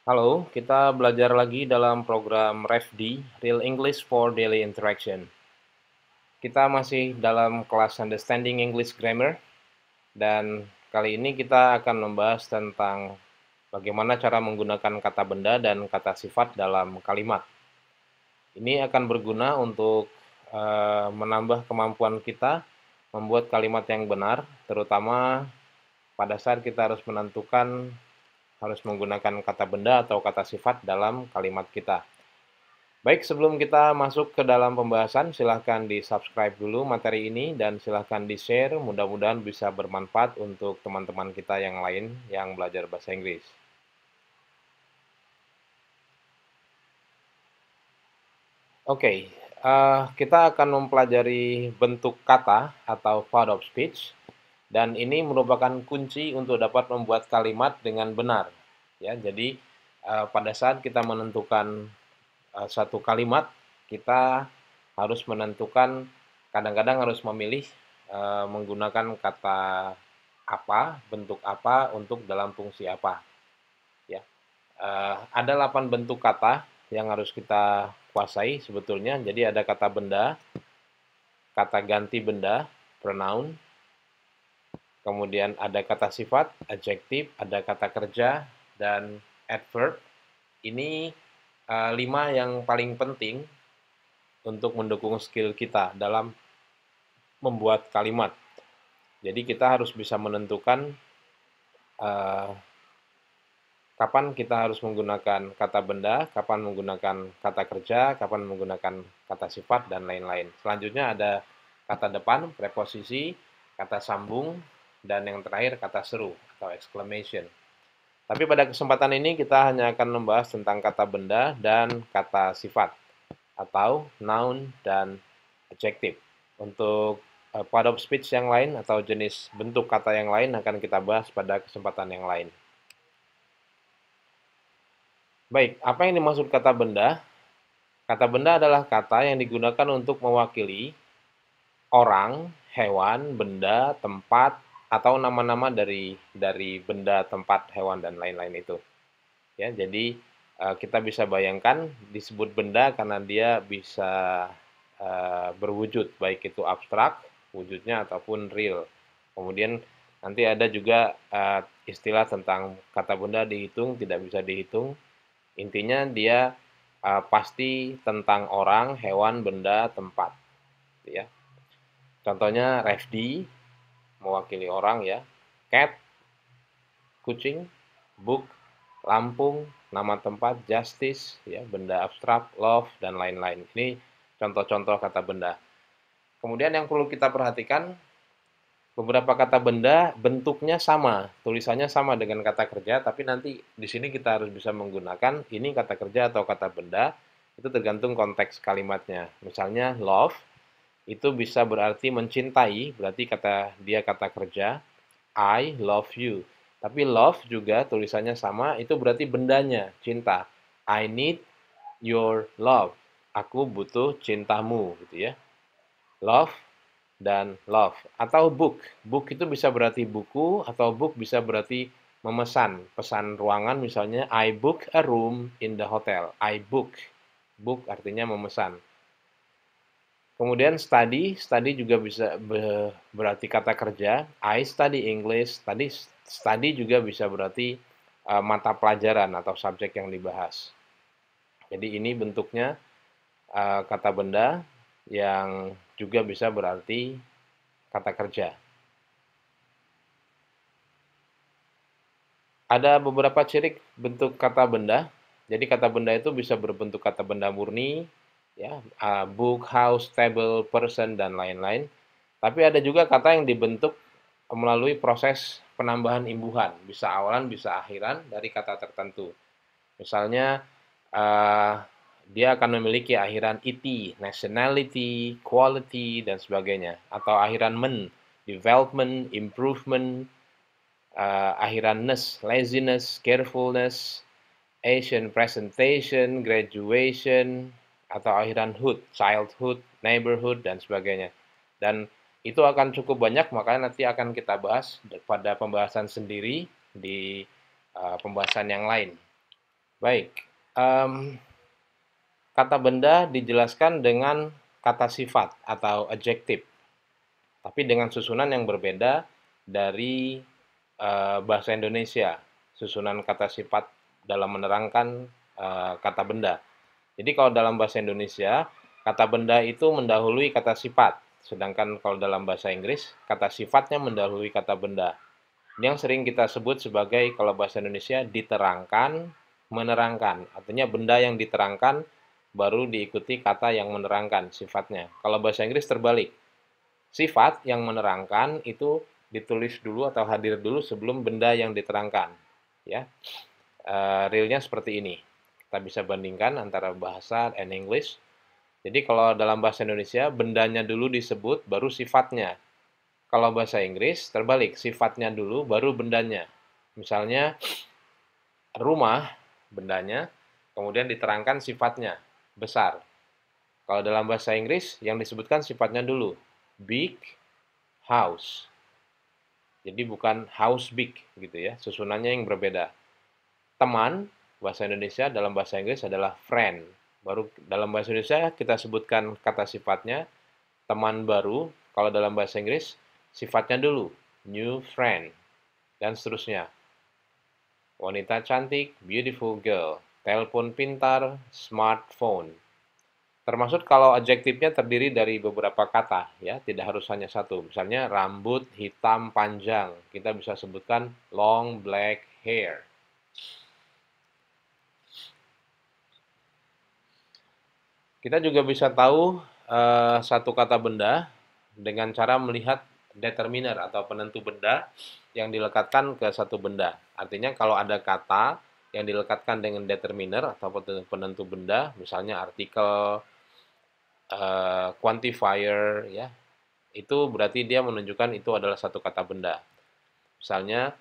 Halo, kita belajar lagi dalam program REFD, Real English for Daily Interaction. Kita masih dalam kelas Understanding English Grammar, dan kali ini kita akan membahas tentang bagaimana cara menggunakan kata benda dan kata sifat dalam kalimat. Ini akan berguna untuk menambah kemampuan kita membuat kalimat yang benar, terutama pada saat kita harus menentukan harus menggunakan kata benda atau kata sifat dalam kalimat kita. Baik, sebelum kita masuk ke dalam pembahasan, silahkan di-subscribe dulu materi ini dan silahkan di-share, mudah-mudahan bisa bermanfaat untuk teman-teman kita yang lain yang belajar bahasa Inggris. Oke, kita akan mempelajari bentuk kata atau part of speech, dan ini merupakan kunci untuk dapat membuat kalimat dengan benar. Ya, jadi pada saat kita menentukan satu kalimat, kita harus menentukan, kadang-kadang harus memilih menggunakan kata apa, bentuk apa, untuk dalam fungsi apa. Ya, ada 8 bentuk kata yang harus kita kuasai sebetulnya. Jadi ada kata benda, kata ganti benda, pronoun, kemudian ada kata sifat, adjektif, ada kata kerja, dan adverb. Ini 5 yang paling penting untuk mendukung skill kita dalam membuat kalimat. Jadi kita harus bisa menentukan uh, kapan kita harus menggunakan kata benda, kapan menggunakan kata kerja, kapan menggunakan kata sifat, dan lain-lain. Selanjutnya ada kata depan, preposisi, kata sambung, dan yang terakhir kata seru atau exclamation. Tapi pada kesempatan ini kita hanya akan membahas tentang kata benda dan kata sifat atau noun dan adjective. Untuk part of speech yang lain atau jenis bentuk kata yang lain akan kita bahas pada kesempatan yang lain. Baik, apa yang dimaksud kata benda? Kata benda adalah kata yang digunakan untuk mewakili orang, hewan, benda, tempat, atau nama-nama dari benda, tempat, hewan, dan lain-lain itu. Ya, jadi kita bisa bayangkan disebut benda karena dia bisa berwujud, baik itu abstrak wujudnya ataupun real. Kemudian nanti ada juga istilah tentang kata benda dihitung, tidak bisa dihitung. Intinya dia pasti tentang orang, hewan, benda, tempat. Ya. Contohnya refdi mewakili orang ya, cat kucing, book Lampung, nama tempat, justice, ya, benda abstrak, love, dan lain-lain. Ini contoh-contoh kata benda. Kemudian yang perlu kita perhatikan, beberapa kata benda bentuknya sama, tulisannya sama dengan kata kerja, tapi nanti di sini kita harus bisa menggunakan ini kata kerja atau kata benda, itu tergantung konteks kalimatnya. Misalnya love, itu bisa berarti mencintai, berarti dia kata kerja, I love you. Tapi love juga tulisannya sama, itu berarti bendanya, cinta. I need your love. Aku butuh cintamu, gitu ya. Love dan love. Atau book. Book itu bisa berarti buku, atau book bisa berarti memesan. Pesan ruangan misalnya, I book a room in the hotel. I book. Book artinya memesan. Kemudian study juga bisa berarti kata kerja. I study English. Study juga bisa berarti mata pelajaran atau subjek yang dibahas. Jadi ini bentuknya kata benda yang juga bisa berarti kata kerja. Ada beberapa ciri bentuk kata benda. Jadi kata benda itu bisa berbentuk kata benda murni, ya, book, house, table, person, dan lain-lain. Tapi ada juga kata yang dibentuk melalui proses penambahan imbuhan, bisa awalan, bisa akhiran dari kata tertentu. Misalnya, dia akan memiliki akhiran "it", nationality, quality, dan sebagainya. Atau akhiran "men", development, improvement, akhiran "ness", laziness, carefulness, Asian presentation, graduation, atau akhiran hood, childhood, neighborhood, dan sebagainya. Dan itu akan cukup banyak, makanya nanti akan kita bahas pada pembahasan sendiri di pembahasan yang lain. Baik, kata benda dijelaskan dengan kata sifat atau adjektif, tapi dengan susunan yang berbeda dari bahasa Indonesia, susunan kata sifat dalam menerangkan kata benda. Jadi kalau dalam bahasa Indonesia, kata benda itu mendahului kata sifat, sedangkan kalau dalam bahasa Inggris, kata sifatnya mendahului kata benda. Ini yang sering kita sebut sebagai kalau bahasa Indonesia diterangkan, menerangkan. Artinya benda yang diterangkan baru diikuti kata yang menerangkan sifatnya. Kalau bahasa Inggris terbalik. Sifat yang menerangkan itu ditulis dulu atau hadir dulu sebelum benda yang diterangkan. Ya, realnya seperti ini. Kita bisa bandingkan antara bahasa and English. Jadi kalau dalam bahasa Indonesia bendanya dulu disebut baru sifatnya. Kalau bahasa Inggris terbalik, sifatnya dulu baru bendanya. Misalnya rumah bendanya, kemudian diterangkan sifatnya besar. Kalau dalam bahasa Inggris yang disebutkan sifatnya dulu big house. Jadi bukan house big gitu ya, susunannya yang berbeda. Teman bahasa Indonesia dalam bahasa Inggris adalah friend. Baru dalam bahasa Indonesia kita sebutkan kata sifatnya teman baru, kalau dalam bahasa Inggris sifatnya dulu new friend dan seterusnya. Wanita cantik, beautiful girl. Telepon pintar, smartphone. Termasuk kalau adjektifnya terdiri dari beberapa kata, ya, tidak harus hanya satu. Misalnya rambut hitam panjang, kita bisa sebutkan long black hair. Kita juga bisa tahu satu kata benda dengan cara melihat determiner atau penentu benda yang dilekatkan ke satu benda. Artinya kalau ada kata yang dilekatkan dengan determiner atau penentu benda, misalnya artikel, quantifier, ya, itu berarti dia menunjukkan itu adalah satu kata benda. Misalnya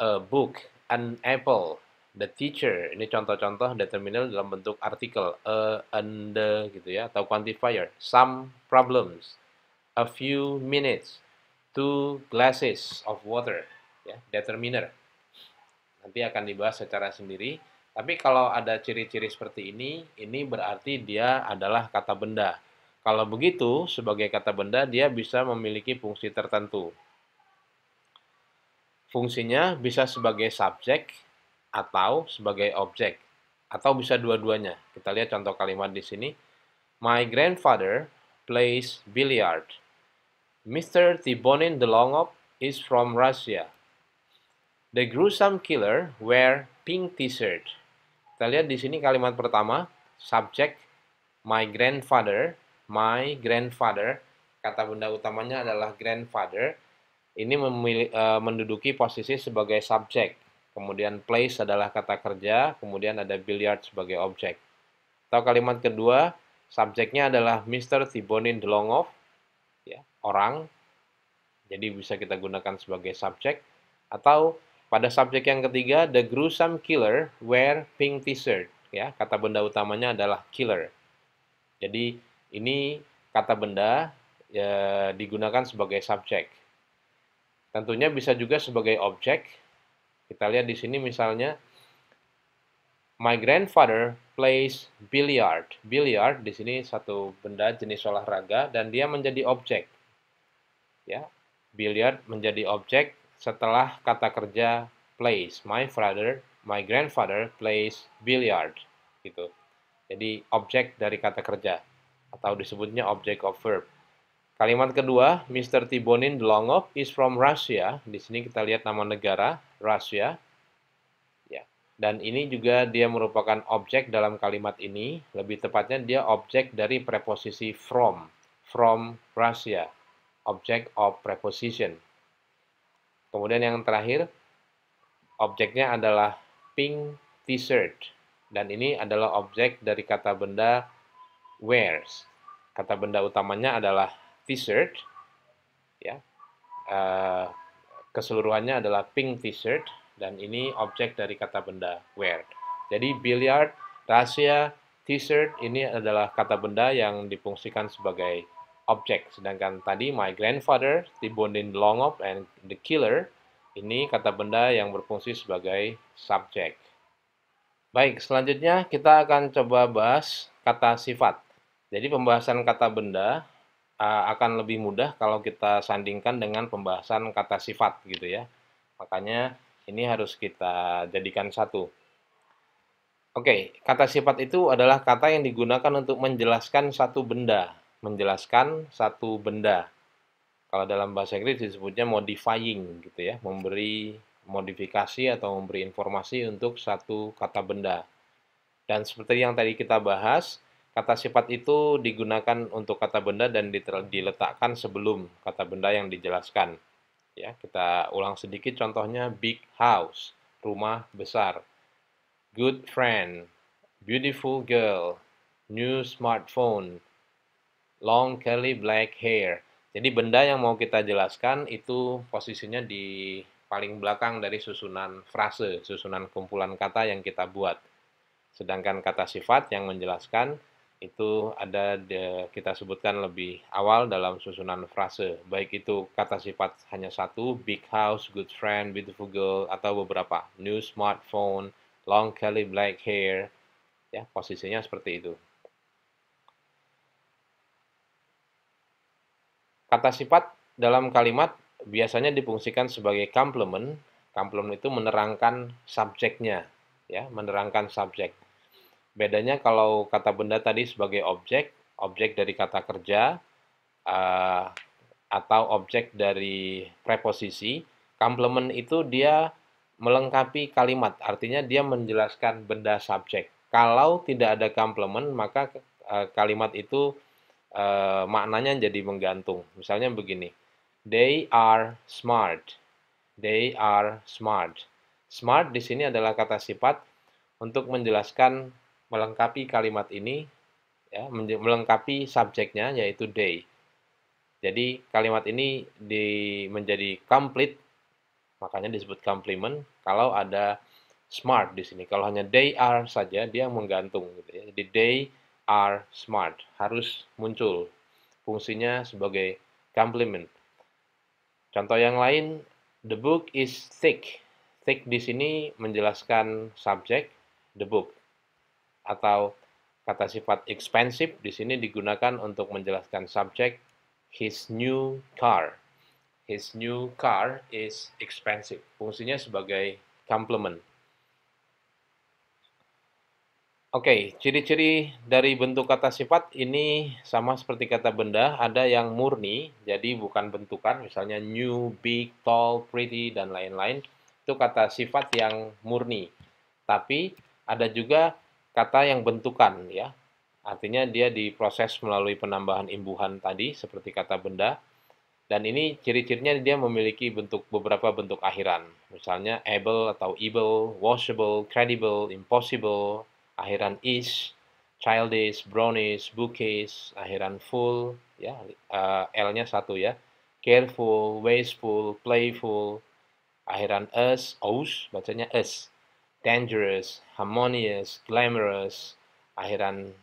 a book, an apple, the teacher. Ini contoh-contoh determiner dalam bentuk artikel, a, and, the, gitu ya, atau quantifier. Some problems, a few minutes, two glasses of water, ya, determiner. Nanti akan dibahas secara sendiri. Tapi kalau ada ciri-ciri seperti ini berarti dia adalah kata benda. Kalau begitu, sebagai kata benda, dia bisa memiliki fungsi tertentu. Fungsinya bisa sebagai subjek atau sebagai objek, atau bisa dua-duanya. Kita lihat contoh kalimat di sini. My grandfather plays billiard. Mr. Tibonin Delongov is from Russia. The gruesome killer wear pink t-shirt. Kita lihat di sini kalimat pertama, subjek my grandfather, kata benda utamanya adalah grandfather. Ini menduduki posisi sebagai subjek. Kemudian place adalah kata kerja, kemudian ada billiard sebagai objek. Atau kalimat kedua, subjeknya adalah Mr. Tibonin Delongov, ya, orang. Jadi bisa kita gunakan sebagai subjek. Atau pada subjek yang ketiga, the gruesome killer wear pink t-shirt. Ya, kata benda utamanya adalah killer. Jadi ini kata benda ya, digunakan sebagai subjek. Tentunya bisa juga sebagai objek. Kita lihat di sini misalnya, my grandfather plays billiard. Billiard di sini satu benda jenis olahraga dan dia menjadi objek. Ya, billiard menjadi objek setelah kata kerja plays. My grandfather plays billiard. Gitu. Jadi objek dari kata kerja atau disebutnya object of verb. Kalimat kedua, Mr. Tibonin Delongov is from Russia. Di sini kita lihat nama negara, Russia. Ya. Dan ini juga dia merupakan objek dalam kalimat ini. Lebih tepatnya dia objek dari preposisi from Russia. Object of preposition. Kemudian yang terakhir, objeknya adalah pink t-shirt. Dan ini adalah objek dari kata benda wears. Kata benda utamanya adalah t-shirt, ya, keseluruhannya adalah pink t-shirt, dan ini objek dari kata benda wear. Jadi billiard, Russia, t-shirt ini adalah kata benda yang difungsikan sebagai objek. Sedangkan tadi my grandfather, Tibonin Delongov, and the killer, ini kata benda yang berfungsi sebagai subjek. Baik, selanjutnya kita akan coba bahas kata sifat. Jadi pembahasan kata benda akan lebih mudah kalau kita sandingkan dengan pembahasan kata sifat gitu ya. Makanya ini harus kita jadikan satu. Oke, kata sifat itu adalah kata yang digunakan untuk menjelaskan satu benda. Menjelaskan satu benda. Kalau dalam bahasa Inggris disebutnya modifying gitu ya, memberi modifikasi atau memberi informasi untuk satu kata benda. Dan seperti yang tadi kita bahas, kata sifat itu digunakan untuk kata benda dan diletakkan sebelum kata benda yang dijelaskan. Ya, kita ulang sedikit contohnya big house, rumah besar, good friend, beautiful girl, new smartphone, long curly black hair. Jadi benda yang mau kita jelaskan itu posisinya di paling belakang dari susunan frase, susunan kumpulan kata yang kita buat. Sedangkan kata sifat yang menjelaskan itu ada kita sebutkan lebih awal dalam susunan frase. Baik itu kata sifat hanya satu, big house, good friend, beautiful girl, atau beberapa, new smartphone, long curly black hair. Ya, posisinya seperti itu. Kata sifat dalam kalimat biasanya difungsikan sebagai komplement. Komplement itu menerangkan subjeknya, ya, menerangkan subjek. Bedanya kalau kata benda tadi sebagai objek, objek dari kata kerja, uh, atau objek dari preposisi, komplement itu dia melengkapi kalimat, artinya dia menjelaskan benda subjek. Kalau tidak ada komplement, maka kalimat itu maknanya jadi menggantung. Misalnya begini, they are smart, they are smart. Smart di sini adalah kata sifat untuk menjelaskan melengkapi kalimat ini, ya, melengkapi subjeknya yaitu they. Jadi kalimat ini menjadi complete, makanya disebut complement kalau ada smart di sini. Kalau hanya they are saja dia menggantung gitu ya. Jadi they are smart harus muncul fungsinya sebagai complement. Contoh yang lain, the book is thick. Thick di sini menjelaskan subjek the book. Atau kata sifat expensive di sini digunakan untuk menjelaskan subjek his new car. His new car is expensive. Fungsinya sebagai complement. Oke, ciri-ciri dari bentuk kata sifat ini sama seperti kata benda, ada yang murni, jadi bukan bentukan, misalnya new, big, tall, pretty, dan lain-lain. Itu kata sifat yang murni. Tapi ada juga kata yang bentukan, ya. Artinya dia diproses melalui penambahan imbuhan tadi, seperti kata benda. Dan ini ciri-cirinya dia memiliki beberapa bentuk akhiran. Misalnya able atau able, washable, credible, impossible, akhiran is, childish, brownish, bookish, akhiran full, ya, L-nya satu ya, careful, wasteful, playful, akhiran us, bacanya us, dangerous, harmonious, glamorous, akhiran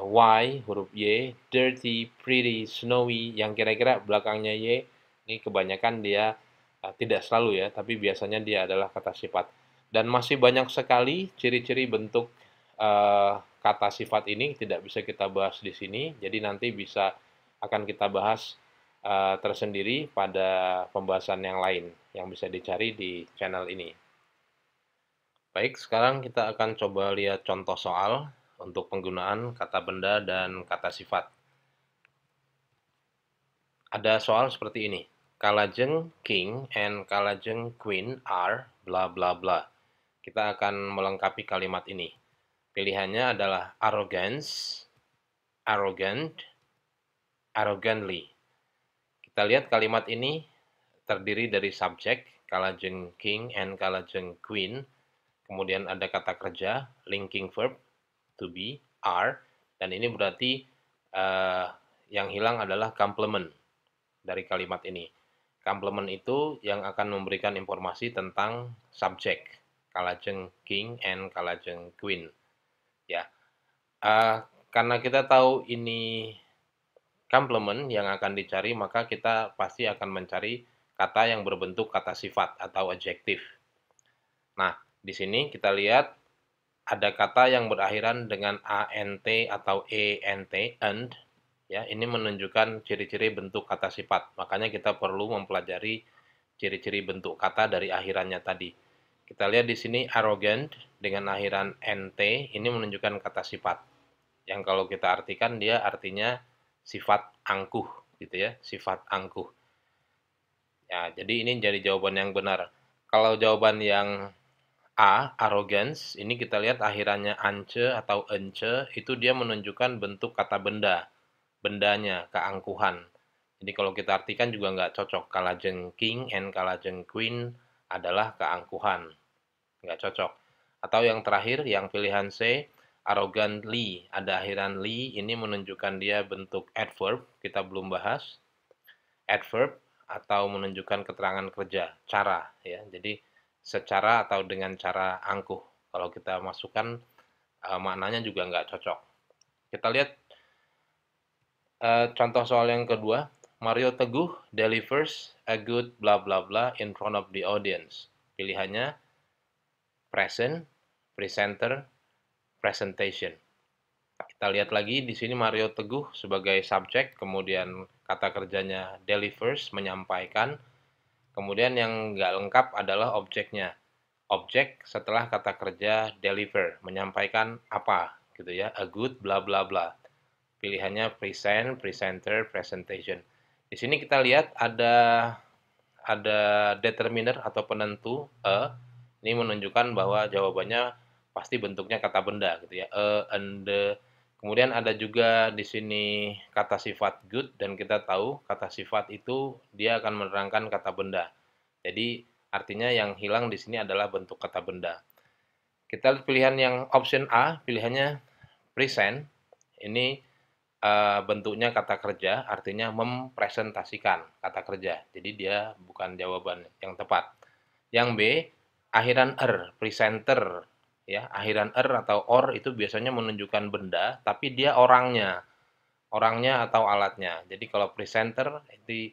Y, huruf Y, dirty, pretty, snowy, yang kira-kira belakangnya Y, ini kebanyakan dia tidak selalu ya, tapi biasanya dia adalah kata sifat. Dan masih banyak sekali ciri-ciri bentuk kata sifat ini tidak bisa kita bahas di sini, jadi nanti akan kita bahas tersendiri pada pembahasan yang lain yang bisa dicari di channel ini. Baik, sekarang kita akan coba lihat contoh soal untuk penggunaan kata benda dan kata sifat. Ada soal seperti ini. Kalajeng king and kalajeng queen are bla bla bla. Kita akan melengkapi kalimat ini. Pilihannya adalah arrogance, arrogant, arrogantly. Kita lihat kalimat ini terdiri dari subjek, kalajeng king and kalajeng queen. Kemudian ada kata kerja, linking verb, to be, are, dan ini berarti yang hilang adalah complement dari kalimat ini. Complement itu yang akan memberikan informasi tentang subjek, kalajeng king and kalajeng queen. Ya, karena kita tahu ini complement yang akan dicari, maka kita pasti akan mencari kata yang berbentuk kata sifat atau adjektif. Nah, di sini kita lihat ada kata yang berakhiran dengan ant atau ent, and, ya, ini menunjukkan ciri-ciri bentuk kata sifat. Makanya kita perlu mempelajari ciri-ciri bentuk kata dari akhirannya tadi. Kita lihat di sini arrogant dengan akhiran nt, ini menunjukkan kata sifat. Yang kalau kita artikan dia artinya sifat angkuh, gitu ya, sifat angkuh. Ya, jadi ini jadi jawaban yang benar. Kalau jawaban yang A, arrogance, ini kita lihat akhirannya ance atau ence, itu dia menunjukkan bentuk kata benda, bendanya, keangkuhan. Jadi kalau kita artikan juga nggak cocok, kalajeng king and kalajeng queen adalah keangkuhan, nggak cocok. Atau yang terakhir, yang pilihan C, arrogantly, ada akhiran ly, ini menunjukkan dia bentuk adverb, kita belum bahas. Adverb atau menunjukkan keterangan kerja, cara, ya. Jadi secara atau dengan cara angkuh. Kalau kita masukkan maknanya juga nggak cocok. Kita lihat contoh soal yang kedua. Mario Teguh delivers a good blah blah blah in front of the audience. Pilihannya present, presenter, presentation. Kita lihat lagi di sini Mario Teguh sebagai subjek, kemudian kata kerjanya delivers, menyampaikan. Kemudian yang nggak lengkap adalah objeknya. Objek setelah kata kerja deliver, menyampaikan apa, gitu ya, a good bla bla bla. Pilihannya present, presenter, presentation. Di sini kita lihat ada determiner atau penentu a. Ini menunjukkan bahwa jawabannya pasti bentuknya kata benda, gitu ya, and the. Kemudian ada juga di sini kata sifat good, dan kita tahu kata sifat itu dia akan menerangkan kata benda. Jadi artinya yang hilang di sini adalah bentuk kata benda. Kita lihat pilihan yang option A, pilihannya present. Ini bentuknya kata kerja, artinya mempresentasikan kata kerja. Jadi dia bukan jawaban yang tepat. Yang B, akhiran er, presenter, ya, akhiran er atau or itu biasanya menunjukkan benda, tapi dia orangnya atau alatnya. Jadi kalau presenter itu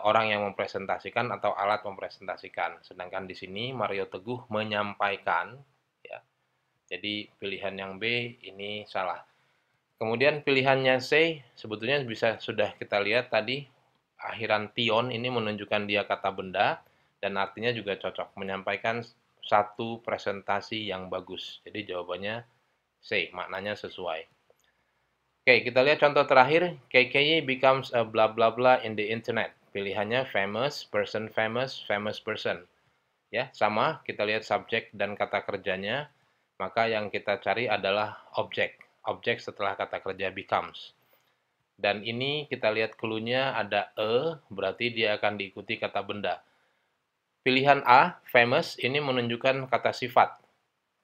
orang yang mempresentasikan atau alat mempresentasikan. Sedangkan di sini Mario Teguh menyampaikan, ya. Jadi pilihan yang B ini salah. Kemudian pilihannya C sebetulnya bisa sudah kita lihat tadi, akhiran tion ini menunjukkan dia kata benda dan artinya juga cocok, menyampaikan satu presentasi yang bagus. Jadi jawabannya C, maknanya sesuai. Oke, kita lihat contoh terakhir. KKY becomes a blah blah blah in the internet. Pilihannya famous, famous person. Ya, sama, kita lihat subjek dan kata kerjanya. Maka yang kita cari adalah objek. Objek setelah kata kerja becomes. Dan ini kita lihat clue-nya ada berarti dia akan diikuti kata benda. Pilihan A, famous, ini menunjukkan kata sifat.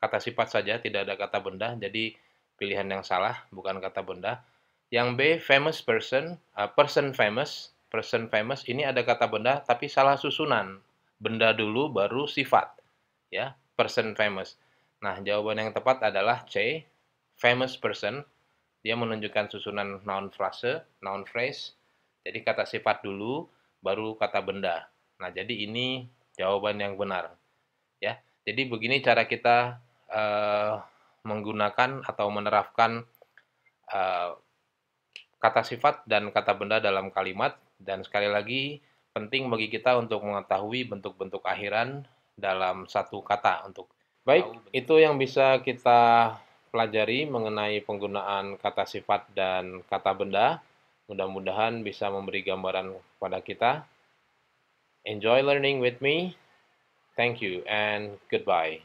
Kata sifat saja, tidak ada kata benda, jadi pilihan yang salah, bukan kata benda. Yang B, famous person, person famous, ini ada kata benda, tapi salah susunan. Benda dulu, baru sifat. Ya, person famous. Nah, jawaban yang tepat adalah C, famous person. Dia menunjukkan susunan noun phrase. Jadi kata sifat dulu, baru kata benda. Nah, jadi ini jawaban yang benar. Ya, jadi begini cara kita menggunakan atau menerapkan kata sifat dan kata benda dalam kalimat. Dan sekali lagi, penting bagi kita untuk mengetahui bentuk-bentuk akhiran dalam satu kata. Baik, itu yang bisa kita pelajari mengenai penggunaan kata sifat dan kata benda. Mudah-mudahan bisa memberi gambaran kepada kita. Enjoy learning with me. Thank you and goodbye.